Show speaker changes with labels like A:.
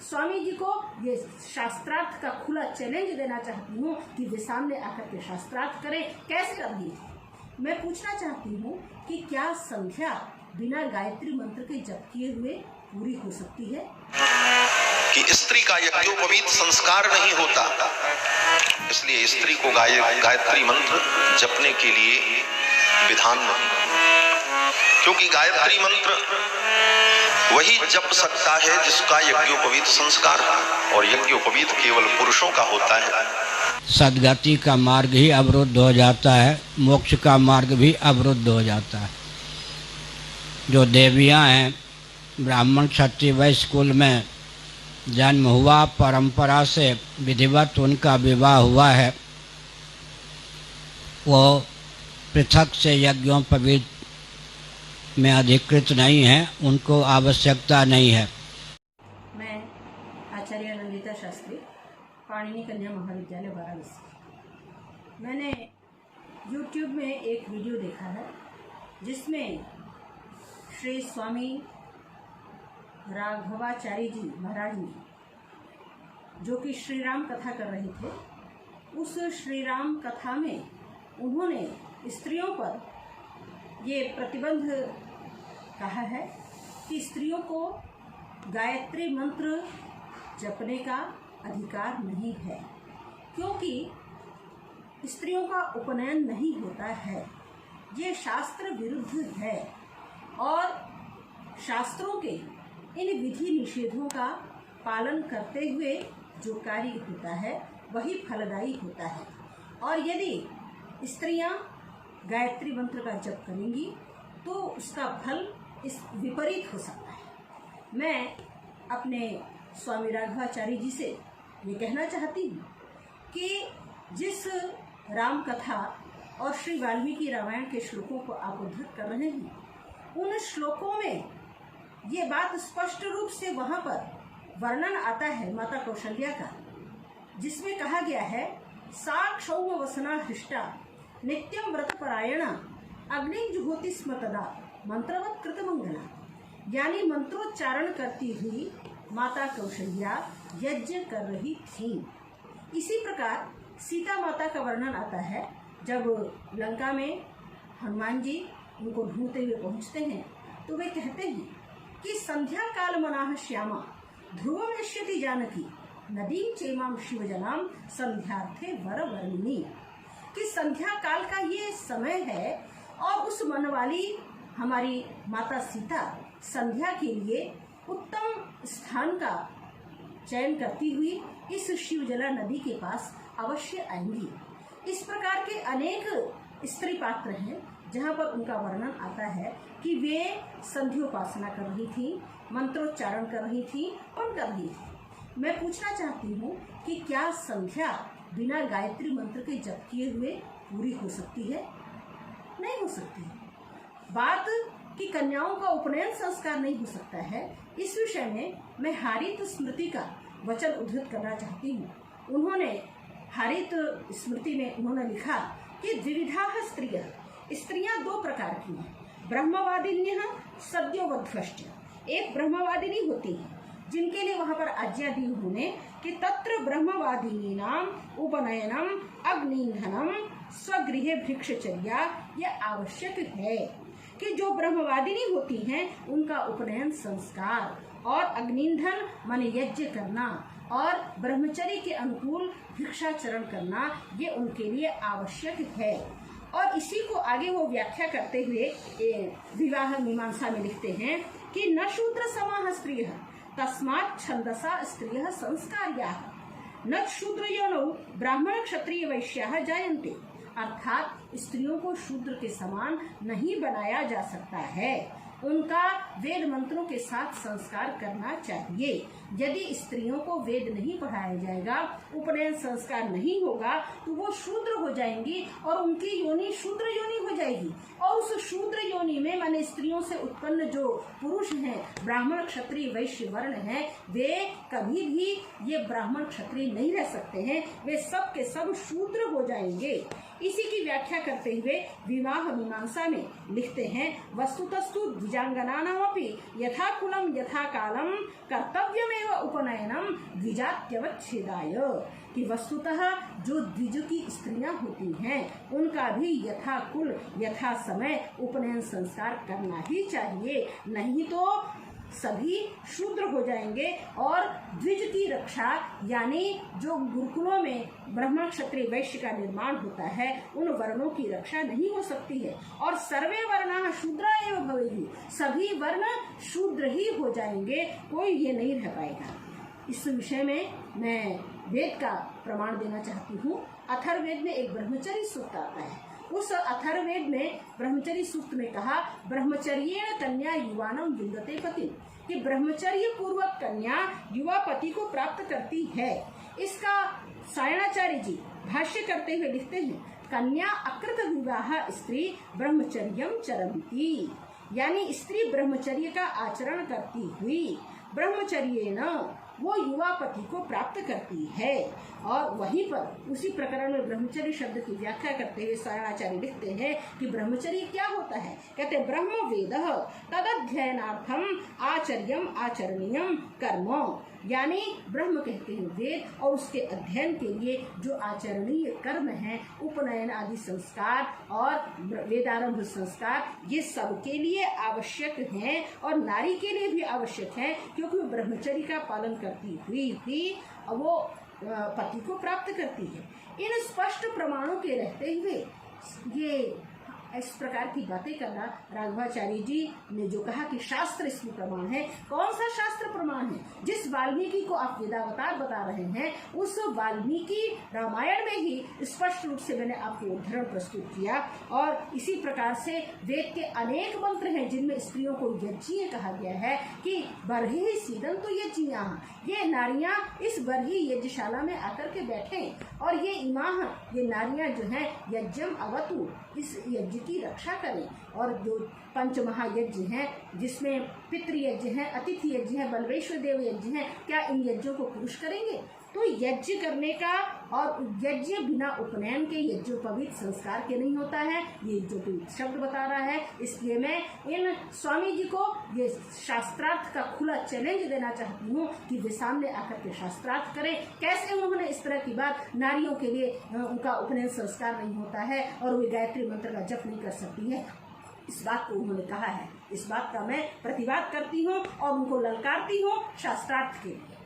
A: स्वामी जी को ये शास्त्रार्थ का खुला चैलेंज देना चाहती हूँ कि वे सामने आकर के शास्त्रार्थ करें। कैसे करनी है? मैं पूछना चाहती हूँ कि क्या संध्या बिना गायत्री मंत्र के जप किए हुए पूरी हो सकती है?
B: कि स्त्री का यज्ञोपवीत संस्कार नहीं होता, इसलिए स्त्री को गायत्री मंत्र जपने के लिए विधान नहीं, क्योंकि गायत्री मंत्र वही जप सकता है जिसका यज्ञोपवीत संस्कार है, और यज्ञोपवीत केवल पुरुषों का होता है।
C: सद्गति का मार्ग ही अवरुद्ध हो जाता है, मोक्ष का मार्ग भी अवरुद्ध हो जाता है। जो देवियां हैं, ब्राह्मण क्षत्रिय वैश्य कुल में जन्म हुआ, परंपरा से विधिवत उनका विवाह हुआ है, वो पृथक से यज्ञोपवीत में अधिकृत नहीं है, उनको आवश्यकता नहीं है।
A: मैं आचार्य नंदिता शास्त्री, पाणिनि कन्या महाविद्यालय वाराणसी। मैंने YouTube में एक वीडियो देखा है जिसमें श्री स्वामी राघवाचार्य जी महाराज ने, जो कि श्री राम कथा कर रहे थे, उस श्री राम कथा में उन्होंने स्त्रियों पर ये प्रतिबंध कहा है कि स्त्रियों को गायत्री मंत्र जपने का अधिकार नहीं है, क्योंकि स्त्रियों का उपनयन नहीं होता है। ये शास्त्र विरुद्ध है और शास्त्रों के इन विधि निषेधों का पालन करते हुए जो कार्य होता है वही फलदायी होता है। और यदि स्त्रियां गायत्री मंत्र का जप करेंगी तो उसका फल इस विपरीत हो सकता है। मैं अपने स्वामी राघवाचार्य जी से ये कहना चाहती हूँ कि जिस राम कथा और श्री वाल्मीकि रामायण के श्लोकों को आप उद्धृत कर रहे हैं, उन श्लोकों में ये बात स्पष्ट रूप से वहाँ पर वर्णन आता है माता कौशल्या का, जिसमें कहा गया है, सा क्षौम वसना हृष्टा नित्यम व्रत परायणा अग्नि जुहोति स्म तदा मंत्रवत कृत मंगला। यानी मंत्रोच्चारण करती हुई माता कौशल्या यज्ञ कर रही थी। इसी प्रकार सीता माता का वर्णन आता है, जब लंका में हनुमान जी उनको ढूंढते हुए पहुंचते हैं तो वे कहते हैं कि संध्या काल मनाह श्यामा ध्रुवम नश्यति जानकी नदीम चेमाम शिवजनाम संध्यार्थे वर वर्णिनी। कि संध्या काल का ये समय है और उस मनवाली हमारी माता सीता संध्या के लिए उत्तम स्थान का चयन करती हुई इस शिवजला नदी के पास अवश्य आएंगी। इस प्रकार के अनेक स्त्री पात्र हैं जहाँ पर उनका वर्णन आता है कि वे संध्योपासना कर रही थी, मंत्रोच्चारण कर रही थी और कर रही थी। मैं पूछना चाहती हूँ कि क्या संध्या बिना गायत्री मंत्र के जप किए हुए पूरी हो सकती है? नहीं हो सकती है। बात कि कन्याओं का उपनयन संस्कार नहीं हो सकता है, इस विषय में मैं हारित स्मृति का वचन उद्धृत करना चाहती हूँ। उन्होंने हारित स्मृति में उन्होंने लिखा कि द्विविधा स्त्रियां दो प्रकार की हैं, ब्रह्मवादिन्यः सद्योवध्वश्च। एक ब्रह्मवादिनी होती है जिनके लिए वहां पर आज्ञा दी उन्होंने कि तत्र ब्रह्मवादिनीनाम उपनयनम अग्निधनम स्वगृहे भिक्षचर्या यह आवश्यक है। कि जो ब्रह्मवादिनी होती हैं उनका उपनयन संस्कार और अग्निधन माने यज्ञ करना और ब्रह्मचर्य के अनुकूल भिक्षाचरण करना ये उनके लिए आवश्यक है। और इसी को आगे वो व्याख्या करते हुए विवाह मीमांसा में लिखते हैं कि न शूद्र समाः स्त्रियः तस्मात् छंदसा स्त्रियः संस्कार्याः न शूद्र योनौ ब्राह्मण क्षत्रिय वैश्याः जायन्ते। अर्थात स्त्रियों को शूद्र के समान नहीं बनाया जा सकता है, उनका वेद मंत्रों के साथ संस्कार करना चाहिए। यदि स्त्रियों को वेद नहीं पढ़ाया जाएगा, उपनयन संस्कार नहीं होगा, तो वो शूद्र हो जाएंगी और उनकी योनि शूद्र योनि हो जाएगी। और उस शूद्र योनि में माने स्त्रियों से उत्पन्न जो पुरुष हैं, ब्राह्मण क्षत्रिय वैश्य वर्ण हैं, वे कभी भी ये ब्राह्मण क्षत्रिय नहीं रह सकते हैं, वे सब के सब शूद्र हो जाएंगे। इसी की व्याख्या करते हुए विवाह मीमांसा में लिखते हैं, वस्तुतस्तु द्विजांगनानामपि यथा कुलम यथा कालम कर्तव्यमेव उपनयनम द्विजात्यवच्छेदाय, कि वस्तुतः जो द्विज की स्त्रियां होती हैं उनका भी यथा कुल यथा समय उपनयन संस्कार करना ही चाहिए, नहीं तो सभी शूद्र हो जाएंगे और द्विज की रक्षा यानी जो गुरुकुलों में ब्राह्मण क्षत्रिय वैश्य का निर्माण होता है उन वर्णों की रक्षा नहीं हो सकती है। और सर्वे वर्णाः शूद्रा एव भवेयुः, सभी वर्ण शूद्र ही हो जाएंगे, कोई ये नहीं रह पाएगा। इस विषय में मैं वेद का प्रमाण देना चाहती हूँ। अथर्ववेद में एक ब्रह्मचर्य सूक्त आता है। उस अथर्ववेद में ब्रह्मचर्य सूक्त में कहा, ब्रह्मचर्येण कन्या युवानम विन्दते पति, कि ब्रह्मचर्य पूर्वक कन्या युवा पति को प्राप्त करती है। इसका सायणाचार्य जी भाष्य करते हुए लिखते हैं, कन्या अकृत विवाह स्त्री ब्रह्मचर्यम चरन्ति, यानी स्त्री ब्रह्मचर्य का आचरण करती हुई ब्रह्मचर्येण वो युवा पति को प्राप्त करती है। और वहीं पर उसी प्रकरण में ब्रह्मचर्य शब्द की व्याख्या करते हुए सायणाचार्य लिखते हैं कि ब्रह्मचर्य क्या होता है। कहते हैं, ब्रह्म वेदः तदध्ययनार्थम आचर्यम आचरणीयम कर्म, यानी ब्रह्म कहते हैं वेद और उसके अध्ययन के लिए जो आचरणीय कर्म है, उपनयन आदि संस्कार और वेदारंभ संस्कार, ये सबके लिए आवश्यक हैं और नारी के लिए भी आवश्यक है, क्योंकि वो ब्रह्मचर्य का पालन करती हुई भी वो पति को प्राप्त करती है। इन स्पष्ट प्रमाणों के रहते हुए ये इस प्रकार की बातें करना, राघवाचार्य जी ने जो कहा कि शास्त्र इसमें प्रमाण है, कौन सा शास्त्र प्रमाण है? जिस वाल्मीकि को आप वेदावतार बता रहे हैं, उस वाल्मीकि रामायण में ही स्पष्ट रूप से मैंने आपको उदाहरण प्रस्तुत किया। और इसी प्रकार से वेद के अनेक मंत्र हैं जिनमें स्त्रियों को यज्ञीय कहा गया है कि बर्हि सीदन तो यज्ञिया, ये नारियां इस बर्हि यज्ञशाला में आकर के बैठे और ये इमाह, ये नारियां जो हैं यज्ञम अवतु, इस यज्ञ की रक्षा करें। और जो पंच महायज्ञ हैं जिसमें पितृयज्ञ है, अतिथि यज्ञ है, बलवेश्वर देव यज्ञ है, क्या इन यज्ञों को पुरुष करेंगे? तो यज्ञ करने का, और यज्ञ बिना उपनयन के यज्ञोपवीत संस्कार के नहीं होता है, ये जो शब्द बता रहा है। इसलिए मैं इन स्वामी जी को ये शास्त्रार्थ का खुला चैलेंज देना चाहती हूँ कि वे सामने आकर के शास्त्रार्थ करें। कैसे उन्होंने इस तरह की बात, नारियों के लिए उनका उपनयन संस्कार नहीं होता है और वे गायत्री मंत्र का जप नहीं कर सकती है, इस बात को उन्होंने कहा है। इस बात का मैं प्रतिवाद करती हूँ और उनको ललकारती हूँ शास्त्रार्थ के लिए।